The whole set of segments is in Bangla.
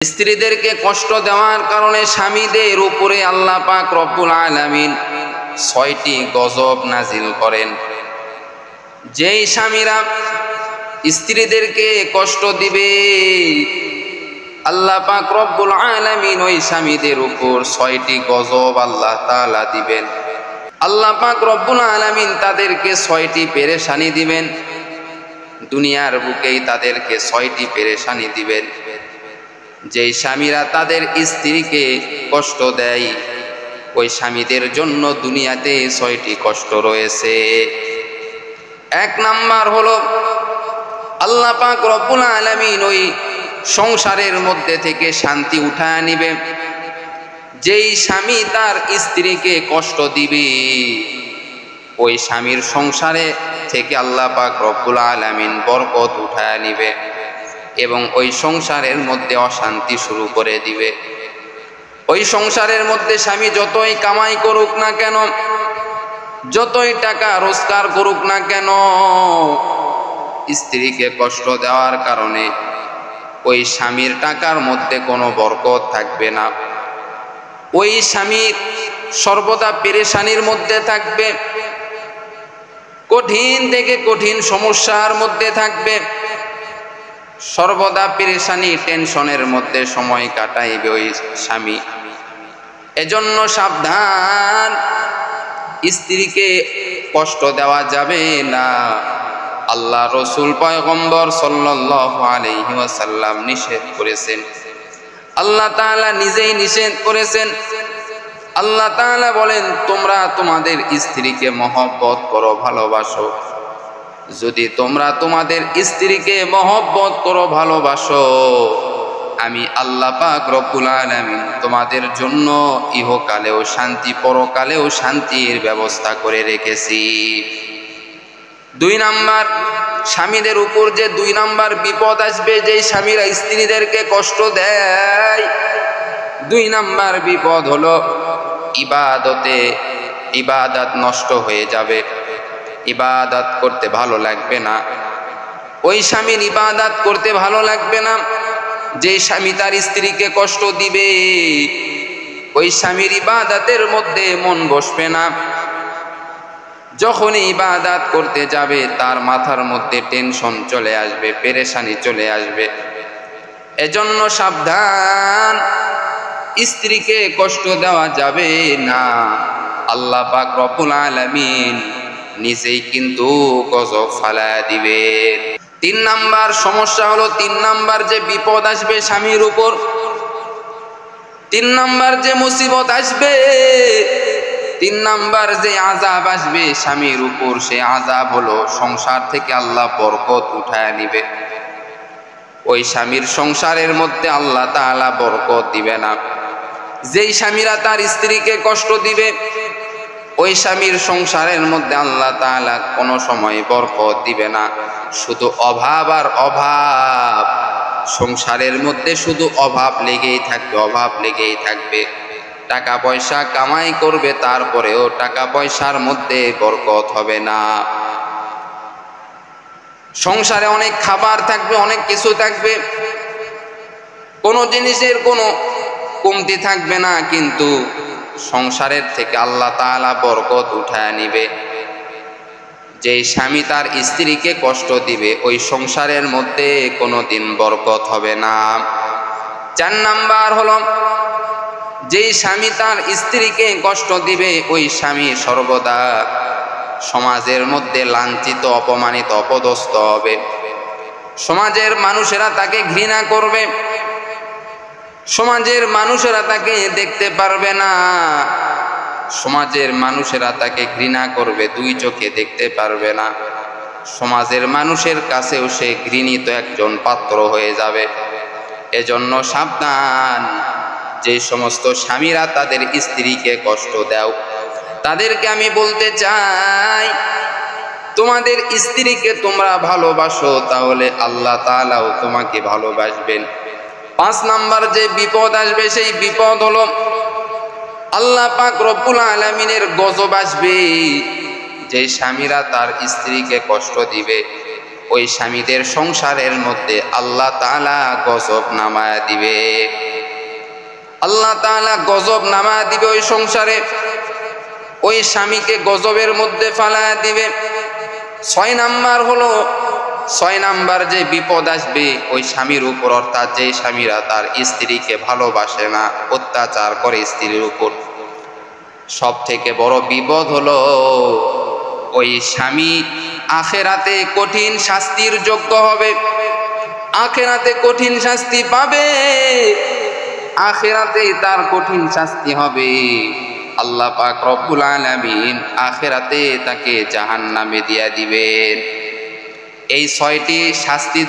স্ত্রীদেরকে কষ্ট দেওয়ার কারণে স্বামীদের উপরে আল্লাহ পাক রব্বুল আলামিন ৬টি গজব নাজিল করেন। যেই স্বামীরা স্ত্রীদেরকে কষ্ট দিবে আল্লাহ পাক রব্বুল আলামিন ওই স্বামীদের উপর ৬টি গজব আল্লাহ তাআলা দিবেন। আল্লাহ পাক রব্বুল আলামিন তাদেরকে ৬টি পেরেশানি দিবেন। দুনিয়ার বুকেই তাদেরকে ৬টি পেরেশানি দিবেন। যেই স্বামীরা তাদের স্ত্রীকে কষ্ট দেয় ওই স্বামীদের জন্য দুনিয়াতে ৬টি কষ্ট রয়েছে। ১ নাম্বার হলো আল্লাহ পাক রব্বুল আলামিন ওই সংসারের মধ্যে থেকে শান্তি উঠায় নিবে। যেই স্বামী তার স্ত্রীকে কষ্ট দিবে ওই স্বামীর সংসারে থেকে আল্লাহ পাক রব্বুল আলামিন বরকত উঠায় নিবে এবং ওই সংসারের মধ্যে অশান্তি শুরু করে দিবে। ওই সংসারের মধ্যে স্বামী যতই কামাই করুক না কেন, যতই টাকা রোজগার করুক না কেন, স্ত্রীকে কষ্ট দেওয়ার কারণে ওই স্বামীর টাকার মধ্যে কোনো বরকত থাকবে না। ওই স্বামীর সর্বদা পেরেশানির মধ্যে থাকবে, কঠিন থেকে কঠিন সমস্যার মধ্যে থাকবে, সর্বদা পেরেশানি টেনশনের মধ্যে সময় কাটাইবে ওই স্বামী। এজন্য সাবধান, স্ত্রীকে কষ্ট দেওয়া যাবে না। আল্লাহ রসুল পয়গম্বর সাল্লাল্লাহু আলাইহি ওয়াসাল্লাম নিষেধ করেছেন, আল্লাহ তাআলা নিজেই নিষেধ করেছেন। আল্লাহ তাআলা বলেন, তোমরা তোমাদের স্ত্রীকে মহব্বত করো, ভালোবাসো। যদি তোমরা তোমাদের স্ত্রীকে মহব্বত করো, ভালোবাসো, আমি আল্লাহ পাক রব্বুল আলামিন তোমাদের জন্য ইহকালেও শান্তি, পরকালেও শান্তির ব্যবস্থা করে রেখেছি। ২ নাম্বার, স্বামীদের উপর যে ২ নাম্বার বিপদ আসবে, যেই স্বামীরা স্ত্রীদেরকে কষ্ট দেয়, ২ নাম্বার বিপদ হলো ইবাদত নষ্ট হয়ে যাবে, ইবাদত করতে ভালো লাগবে না। ওই স্বামীর ইবাদত করতে ভালো লাগবে না। যে স্বামী তার স্ত্রীকে কষ্ট দিবে ওই স্বামীর ইবাদতের মধ্যে মন বসবে না। যখনই ইবাদত করতে যাবে তার মাথার মধ্যে টেনশন চলে আসবে, পেরেশানি চলে আসবে। এজন্য সাবধান, স্ত্রীকে কষ্ট দেওয়া যাবে না। আল্লাহ পাক রব্বুল আলামিন নিজেই কিন্তু গজব ফালায়া দিবে। ৩ নাম্বার সমস্যা হলো, ৩ নাম্বার যে বিপদ আসবে স্বামীর উপর, ৩ নাম্বার যে মুসিবত আসবে, ৩ নাম্বার যে আযাব আসবে স্বামীর উপর, সে আযাব হলো সংসার থেকে আল্লাহ বরকত উঠায় নিবে। ওই স্বামীর সংসারের মধ্যে আল্লাহ তাআলা বরকত দিবে না। যেই স্বামীরা তার স্ত্রীকে কষ্ট দিবে ওই স্বামীর সংসারের মধ্যে আল্লাহ তাআলা কোনো সময় বরকত দিবে না। শুধু অভাব আর অভাব, সংসারের মধ্যে শুধু অভাব লেগেই থাকবে, অভাব লেগেই থাকবে। টাকা পয়সা কামাই করবে, তারপরেও টাকা পয়সার মধ্যে বরকত হবে না। সংসারে অনেক খাবার থাকবে, অনেক কিছু থাকবে, কোনো জিনিসের কোনো কমতি থাকবে না, কিন্তু সংসারের থেকে আল্লাহ তাআলা বরকত উঠায় নিবে। যেই স্বামী তার স্ত্রীকে কষ্ট দিবে ওই সংসারের মধ্যে কোনোদিন বরকত হবে না। ৪ নাম্বার হলো, যেই স্বামী তার স্ত্রীকে কষ্ট দিবে ওই স্বামী সর্বদা সমাজের মধ্যে লাঞ্ছিত, অপমানিত, অপদস্থ হবে। সমাজের মানুষেরা তাকে ঘৃণা করবে, সমাজের মানুষেরা তাকে দেখতে পারবে না, সমাজের মানুষেরা তাকে ঘৃণা করবে, 2 চোখে দেখতে পারবে না। সমাজের মানুষের কাছেও সে ঘৃণিত একজন পাত্র হয়ে যাবে। এজন্য সাবধান, যে সমস্ত স্বামীরা তাদের স্ত্রীকে কষ্ট দাও তাদেরকে আমি বলতে চাই, তোমাদের স্ত্রীকে তোমরা ভালোবাসো, তাহলে আল্লাহ তাআলাও তোমাকে ভালোবাসবেন। ৫ নাম্বার যে বিপদ আসবে সেই বিপদ হলো আল্লাহ পাক রব্বুল আলামিনের গজব আসবে। যে স্বামীরা তার স্ত্রীকে কষ্ট দিবে ওই স্বামীদের সংসারের মধ্যে আল্লাহ তাআলা গজব নামায়া দিবে। আল্লাহ তাআলা গজব নামায়া দিবে ওই সংসারে, ওই স্বামীকে গজবের মধ্যে ফালায়া দিবে। 6 নাম্বার যে বিপদ আসবে ওই স্বামীর উপর, অর্থাৎ যে স্বামীরা তার স্ত্রীকে ভালোবাসে না, অত্যাচার করে স্ত্রীর উপর, সব থেকে বড় বিপদ হলো ওই স্বামী আখিরাতে কঠিন শাস্তির যোগ্য হবে, আখিরাতে কঠিন শাস্তি পাবে, আখিরাতে তার কঠিন শাস্তি হবে। আল্লাহ পাক রব্বুল আলামিন আখিরাতে তাকে জাহান্নামে দিয়া দিবেন। এই 6টি শাস্তি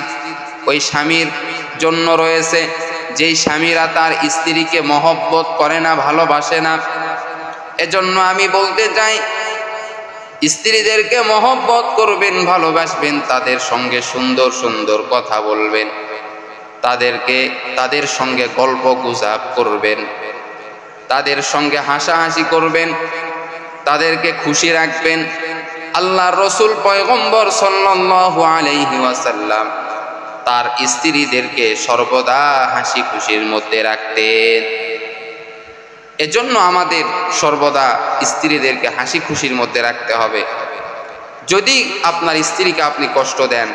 ওই স্বামীর জন্য রয়েছে, যেই স্বামীরা তার স্ত্রীকে মহব্বত করে না, ভালোবাসে না। এজন্য আমি বলতে চাই, স্ত্রীদেরকে মহব্বত করবেন, ভালোবাসবেন, তাদের সঙ্গে সুন্দর সুন্দর কথা বলবেন, তাদের সঙ্গে গল্প গুজব করবেন, তাদের সঙ্গে হাসাহাসি করবেন, তাদেরকে খুশি রাখবেন। আল্লাহর রাসূল পয়গম্বর সাল্লাল্লাহু আলাইহি ওয়াসাল্লাম তার স্ত্রীদেরকে সর্বদা হাসি খুশির মধ্যে রাখতেন। এজন্য আমাদের সর্বদা স্ত্রীদেরকে হাসি খুশির মধ্যে রাখতে হবে। যদি আপনার স্ত্রীকে আপনি কষ্ট দেন,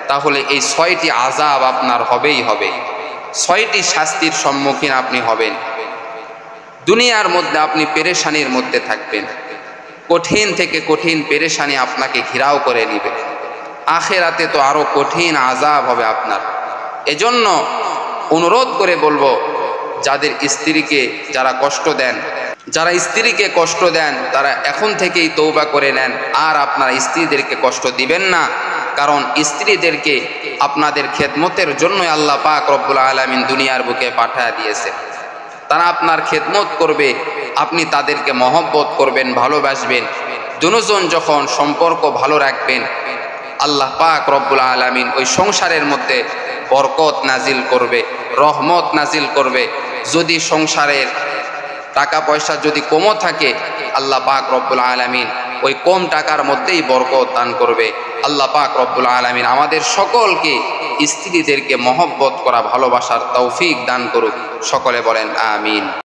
তাহলে এই 6টি আযাব আপনার হবেই হবে, 6টি শাস্তির সম্মুখীন আপনি হবেন। দুনিয়ার মধ্যে আপনি পেরেশানির মধ্যে থাকবেন, কঠিন থেকে কঠিন পেরেশানি আপনাকে ঘেরাও করে নেবে, আখিরাতে তো আরো কঠিন আযাব হবে আপনার। এজন্য অনুরোধ করে বলবো, যাদের স্ত্রীকে যারা স্ত্রীকে কষ্ট দেন তারা এখন থেকেই তওবা করে নেন, আর আপনার স্ত্রীদেরকে কষ্ট দিবেন না। কারণ স্ত্রীদেরকে আপনাদের খেদমতের জন্যই আল্লাহ পাক রব্বুল আলামিন দুনিয়ার বুকে পাঠায়া দিয়েছে। তারা আপনার খেদমত করবে, আপনি তাদেরকে মহব্বত করবেন, ভালোবাসবেন। দুজন যখন সম্পর্ক ভালো রাখবেন, আল্লাহ পাক রব্বুল আলামিন ওই সংসারের মধ্যে বরকত নাজিল করবে, রহমত নাজিল করবে। যদি সংসারের টাকা পয়সা যদি কমও থাকে, আল্লাহ পাক রব্বুল আলামিন ওই কম টাকার মধ্যেই বরকত দান করবে। আল্লাহ পাক রব্বুল আলামিন আমাদের সকলকে স্ত্রীদেরকে মহব্বত করা, ভালোবাসার তৌফিক দান করুক। সকলে বলেন আমিন।